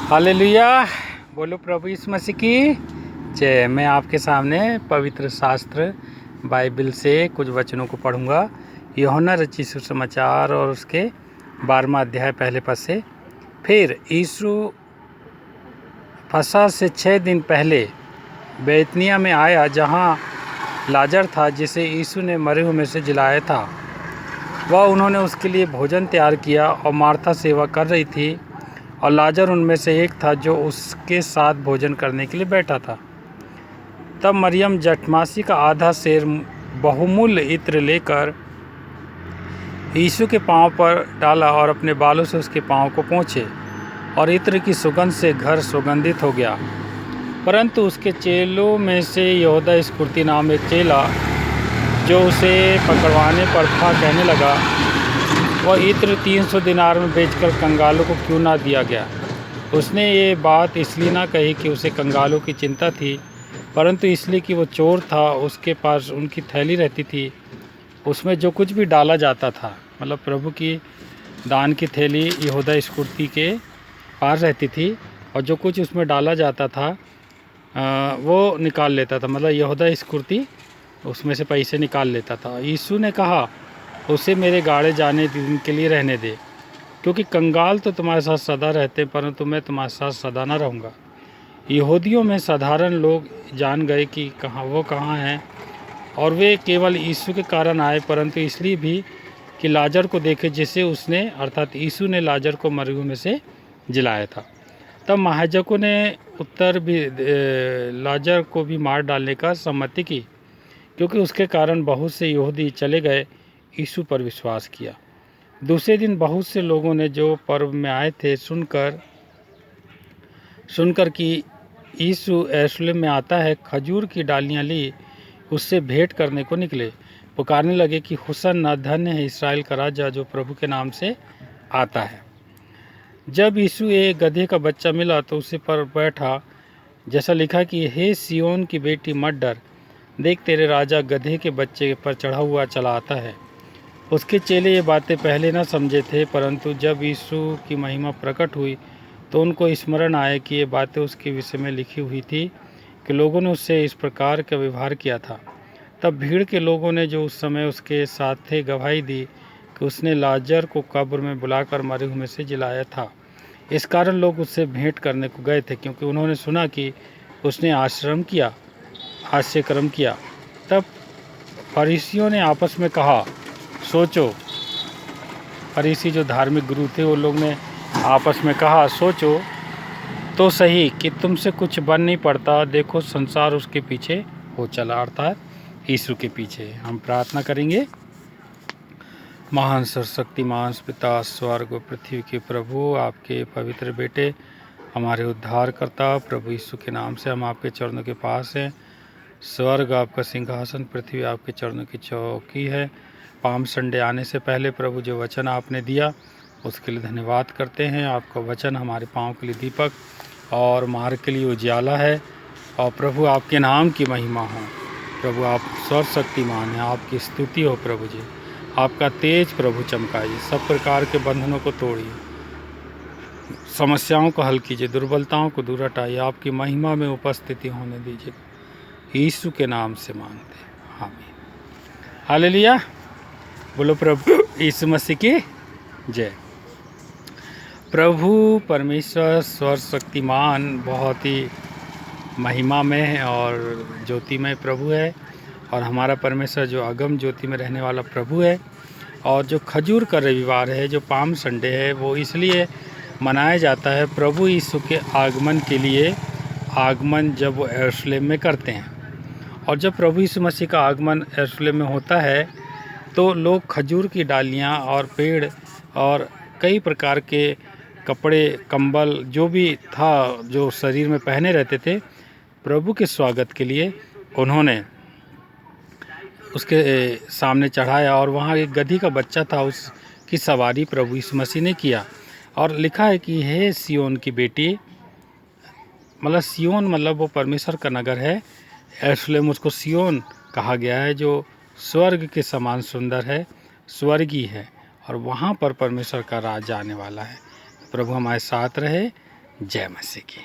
Hallelujah. बोलो प्रभु यीशु मसीह की जय। मैं आपके सामने पवित्र शास्त्र बाइबल से कुछ वचनों को पढ़ूंगा। यूहन्ना रचित सुसमाचार और उसके 12वां अध्याय पहले पद से। फिर यीशु फसह से 6 दिन पहले बैतनिय्याह में आया, जहाँ लाजर था जिसे यीशु ने मरे हुए में से जिलाया था। वह उन्होंने उसके लिए भोजन तैयार किया और मार्था सेवा कर रही थी, और लाजर उनमें से एक था जो उसके साथ भोजन करने के लिए बैठा था। तब मरियम जटमासी का आधा सेर बहुमूल्य इत्र लेकर यीशु के पांव पर डाला और अपने बालों से उसके पांव को पोंछे, और इत्र की सुगंध से घर सुगंधित हो गया। परंतु उसके चेलों में से यहूदा इस्करियोती नाम एक चेला, जो उसे पकड़वाने पर था, कहने लगा, वह इत्र 300 दिनार में बेचकर कंगालों को क्यों ना दिया गया। उसने ये बात इसलिए ना कही कि उसे कंगालों की चिंता थी, परंतु इसलिए कि वो चोर था। उसके पास उनकी थैली रहती थी, उसमें जो कुछ भी डाला जाता था, मतलब प्रभु की दान की थैली यहूदा इस्करियोती के पास रहती थी, और जो कुछ उसमें डाला जाता था वो निकाल लेता था। मतलब यहूदा इस्करियोती उसमें से पैसे निकाल लेता था। यीशु ने कहा, उसे मेरे गाड़े जाने दिन के लिए रहने दे, क्योंकि कंगाल तो तुम्हारे साथ सदा रहते, परंतु मैं तुम्हारे साथ सदा न रहूँगा। यहूदियों में साधारण लोग जान गए कि वो कहाँ हैं, और वे केवल यीशु के कारण आए, परंतु इसलिए भी कि लाजर को देखे, जिसे उसने अर्थात यीशु ने लाजर को मरे हुए में से जिलाया था। तब महायाजकों ने उत्तर भी लाजर को भी मार डालने का सम्मति की, क्योंकि उसके कारण बहुत से यहूदी चले गए यीशु पर विश्वास किया। दूसरे दिन बहुत से लोगों ने जो पर्व में आए थे सुनकर कि यीशु यरूशलेम में आता है, खजूर की डालियां ली, उससे भेंट करने को निकले। पुकारने लगे कि होसन्ना, धन्य है इस्राएल का राजा जो प्रभु के नाम से आता है। जब यीशु एक गधे का बच्चा मिला तो उसे पर बैठा, जैसा लिखा कि हे सिय्योन की बेटी मत डर, देख तेरे राजा गधे के बच्चे पर चढ़ा हुआ चला आता है। उसके चेले ये बातें पहले न समझे थे, परंतु जब यीशु की महिमा प्रकट हुई तो उनको स्मरण आया कि ये बातें उसके विषय में लिखी हुई थी, कि लोगों ने उससे इस प्रकार का व्यवहार किया था। तब भीड़ के लोगों ने जो उस समय उसके साथ थे गवाही दी कि उसने लाजर को कब्र में बुलाकर मरे हुए में से जिलाया था। इस कारण लोग उससे भेंट करने को गए थे, क्योंकि उन्होंने सुना कि उसने आश्चर्यकर्म किया। तब फरीसियों ने आपस में कहा, सोचो, फरीसी जो धार्मिक गुरु थे, वो लोग ने आपस में कहा, सोचो तो सही कि तुमसे कुछ बन नहीं पड़ता। देखो संसार उसके पीछे हो चला, अर्थात यीशु के पीछे। हम प्रार्थना करेंगे। महान सर्वशक्तिमान पिता, स्वर्ग और पृथ्वी के प्रभु, आपके पवित्र बेटे, हमारे उद्धारकर्ता प्रभु यीशु के नाम से हम आपके चरणों के पास हैं। स्वर्ग आपका सिंहासन, पृथ्वी आपके चरणों की चौकी है। पाम संडे आने से पहले प्रभु जो वचन आपने दिया उसके लिए धन्यवाद करते हैं। आपका वचन हमारे पाँव के लिए दीपक और मार्ग के लिए उजाला है। और प्रभु आपके नाम की महिमा हो। प्रभु आप सर्वशक्तिमान हैं, आपकी स्तुति हो प्रभु जी। आपका तेज प्रभु चमकाइए, सब प्रकार के बंधनों को तोड़िए, समस्याओं को हल कीजिए, दुर्बलताओं को दूर हटाइए, आपकी महिमा में उपस्थिति होने दीजिए। यीशु के नाम से मांगते हैं, आमीन। हालेलुया। बोलो प्रभु यीशु मसीह की जय। प्रभु परमेश्वर सर्वशक्तिमान बहुत ही महिमा में है और ज्योतिमय प्रभु है, और हमारा परमेश्वर जो अगम ज्योति में रहने वाला प्रभु है। और जो खजूर का रविवार है, जो पाम संडे है, वो इसलिए मनाया जाता है प्रभु यीशु के आगमन के लिए। आगमन जब वो यरूशलेम में करते हैं, और जब प्रभु यीशु मसीह का आगमन यरूशलेम में होता है तो लोग खजूर की डालियाँ और पेड़ और कई प्रकार के कपड़े, कंबल, जो भी था जो शरीर में पहने रहते थे, प्रभु के स्वागत के लिए उन्होंने उसके सामने चढ़ाया। और वहाँ एक गधी का बच्चा था, उसकी सवारी प्रभु यीशु मसीह ने किया। और लिखा है कि हे सिय्योन की बेटी, मतलब सिय्योन मतलब वो परमेश्वर का नगर है। यरूशलेम उसको सिय्योन कहा गया है, जो स्वर्ग के समान सुंदर है, स्वर्गीय है, और वहाँ पर परमेश्वर का राज आने वाला है। प्रभु हमारे साथ रहे, जय मसीह की।